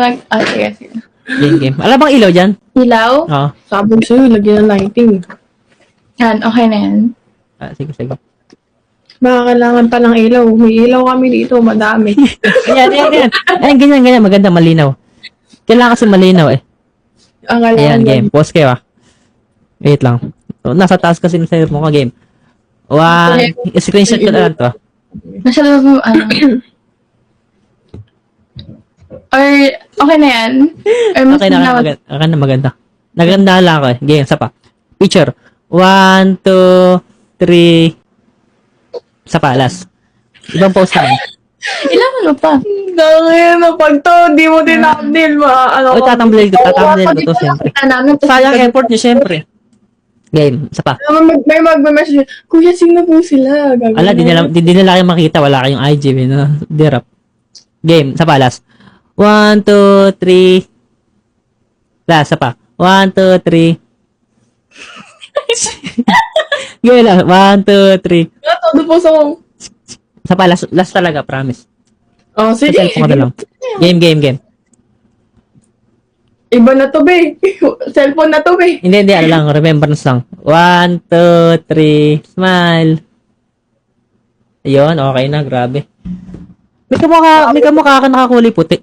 lang. Sige. Game. Alam bang ilaw dyan? Ilaw? Oo. Sabi ko sa'yo, lagyan ng lighting. Yan, okay na yan. Sige. Baka kailangan pa ng ilaw. May ilaw kami dito, madami. Ayan. Ayan, ganyan. Maganda, malinaw. Kailangan kasi malinaw eh. Ang kailangan Ayan, game. Pause kayo ah. Wait lang. Nasa taas kasi ng server mo ka, game. Screenshot ko na lang to. Nasa loob mo, Or, okay na yan? Or mas Okay na, maganda. Naganda lang ako eh. Game, isa pa. Picture. 1, 2, 3. Isa pa, last. Ibang pause naman. Ilan mo pa? Dangin na pag to, di mo din thumbnail O, tatamblil ko to, siyempre. Sayang effort niyo, siyempre. Game, isa pa. May mag-message, Kuya, sino po sila? Gagawin Ala, di nila kayo makita. Wala kayong IG, no? Dirap. Game, isa pa, last. 1, 2, 3. Last, isa pa. 1, 2, 3. Game lang. 1, 2, 3. Todo po sa... Isa pa, last talaga, promise. Oh, Sa sige. cellphone ko na lang. Game. Iba na to, be. Cellphone na to, be. Hindi, ano lang, remembrance lang. 1, 2, 3, smile. Ayun, okay na, grabe. May kamukha ka nakakulay puti.